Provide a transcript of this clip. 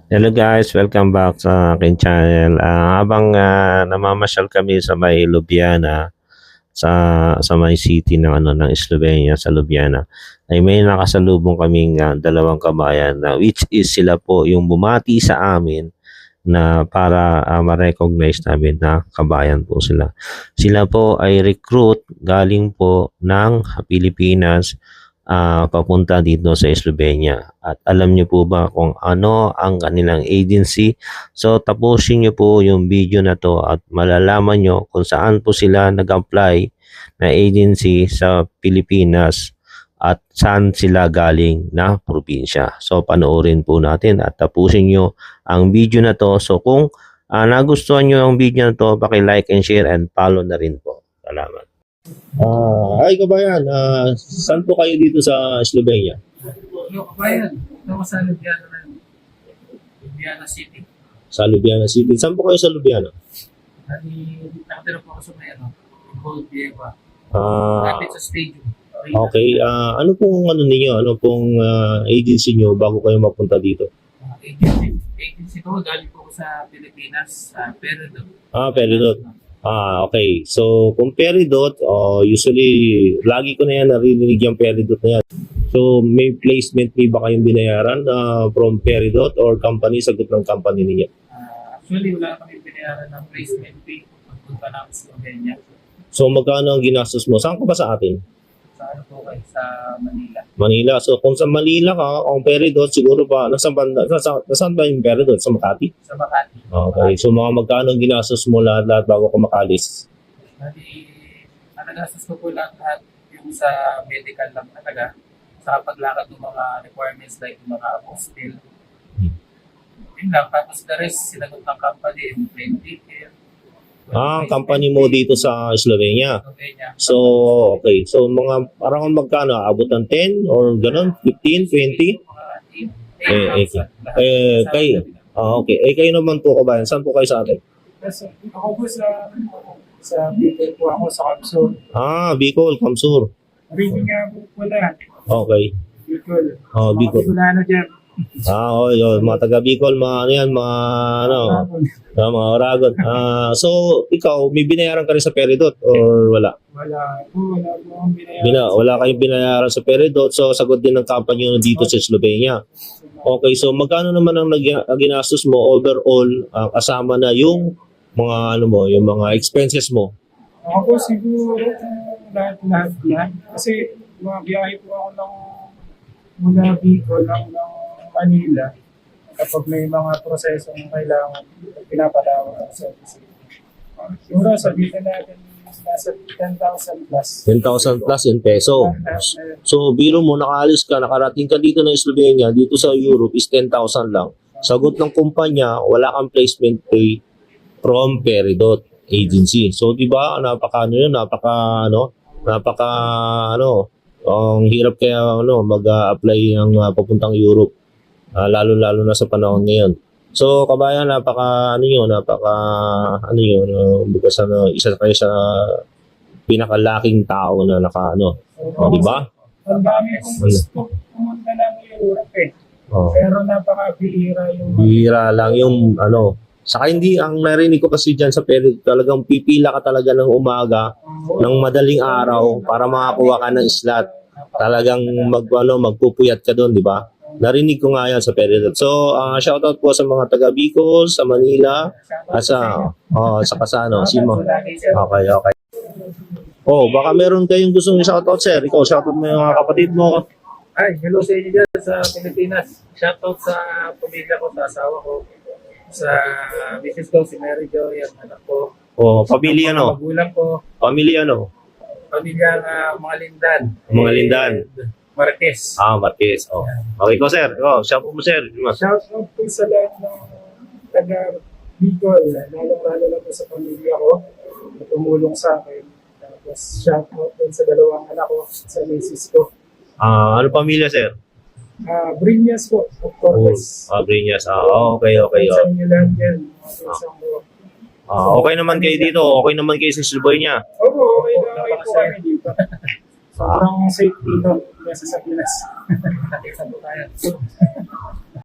Hello guys, welcome back sa aking channel. Habang namamasyal kami sa may Ljubljana, sa may city ng ng Slovenia sa Ljubljana, ay may nakasalubong kaming dalawang kabayan na which is sila po yung bumati sa amin na para ma-recognize namin na kabayan po sila. Sila po ay recruit galing po ng Pilipinas papunta dito sa Slovenia. At alam niyo po ba kung ano ang kanilang agency? So tapusin niyo po yung video na to at malalaman niyo kung saan po sila nag-apply na agency sa Pilipinas at saan sila galing na probinsya. So panoorin po natin at tapusin niyo ang video na to. So kung nagustuhan niyo ang video na to, paki-like and share and follow na rin po. Salamat. Ay kabayan, saan po kayo dito sa Slovenia? Yung kabayan, ako sa Ljubljana City. Sa Ljubljana City. Saan po kayo sa Ljubljana? Nakatira po ako sa may Gold Dieva. Ah, Lapit sa stadium. okay. Ano pong ninyo? Ano pong agency nyo bago kayo mapunta dito? Agency ko, galing po ako sa Pilipinas, sa Peridot. Peridot. Okay. So, kung Peridot, usually, lagi ko na yan narinig yung Peridot na yan. So, may placement fee ba kayong binayaran from Peridot or company, sagot ng company niya? Actually, wala kami binayaran ng placement fee pagpunta namin sa Slovenia. So, magkano ang ginastos mo? Saan ka ba sa atin? Sa ano po kayo, sa Manila. Manila. So, kung sa Manila ka, kung Peridot, siguro pa, nasaan ba yung Peridot? Sa Makati? Sa Makati. Okay. So, mga magkano ang ginastos mo lahat bago ka makalis? Nagastos ko po lahat yung sa medical lang talaga. Sa paglakad ng mga requirements like yung mga apostille. Yun lang. Tapos the rest, sinagot ng company, yung plane ticket. Company mo dito sa Slovenia. So, okay. So, mga parang magkano? Abot ng 10 or ganun? 15, 20? Okay. Kayo naman po kabayan. Saan po kayo sa atin? Ako po sa Bicol po ako sa Kamsur. Bicol, Kamsur. Rin nga po pala. Okay. Bicol. Bicol. Bicolano dyan. Mga taga Bicol, mga Oragon. So, ikaw, may binayaran ka rin sa Peridot or wala? Wala po akong binayaran. Wala kayong binayaran sa Peridot, so sagot din ng company nyo dito sa Slovenia. Okay, so magkano naman ang ginastos mo overall kasama na yung mga yung mga expenses mo? Ako po siguro lahat. Kasi mga biyahe po ako mula Bicol ng Manila kapag may mga prosesong kailangan pinapatawag ng service. Siguro sabihin natin nasa 10,000 plus. 10,000 plus in peso. So, biro mo, nakaalis ka, nakarating ka dito ng Slovenia, dito sa Europe is 10,000 lang. Sagot ng kumpanya, wala kang placement pay from Peridot agency. So, di ba, ang hirap kaya mag-apply ng papuntang Europe. Lalo na sa panahon ngayon. So, kabayan, because isa kayo sa pinakalaking tao na di ba? Ang dami kong gusto pumunta ng Europe Pero napakabihira Bihira lang yung Saka hindi, ang narinig ko kasi dyan sa Peridot, talagang pipila ka talaga ng umaga, ng madaling araw para makakuha ka ng slot. Talagang magpupuyat ka doon, di ba? Narinig ko nga yan sa Peridot. So, shoutout po sa mga taga Bicol, sa Manila, at sa Kasano. Simo. Okay. Baka meron kayong gustong shoutout, sir. Ikaw, shoutout mo yung mga kapatid mo. Ay, hello sa inyo dyan sa Pilipinas. Shoutout sa pamilya ko, sa asawa ko, sa business ko, si Mary Jo, yung anak ko. Pamilya Magulang ko. Pamilya Pamilya mga Lindan. Mga Lindan. Marquez. Marquez. Okay ko, sir. Shoutout mo, sir. Shoutout po sa lahat ng taga Bicol. Lalo na po sa pamilya ko na tumulong sa akin. Tapos shoutout din sa dalawang anak ko, sa misis ko. Ano pamilya, sir? Brinyas po, of Corpus. Brinyas. Okay. Sa inyo lahat yan. Okay naman kayo dito. Okay naman kayo sa Slovenia. Oo, okay po kami dito. Sobrang safe dito. Sa Pinas. Nakita po tayo.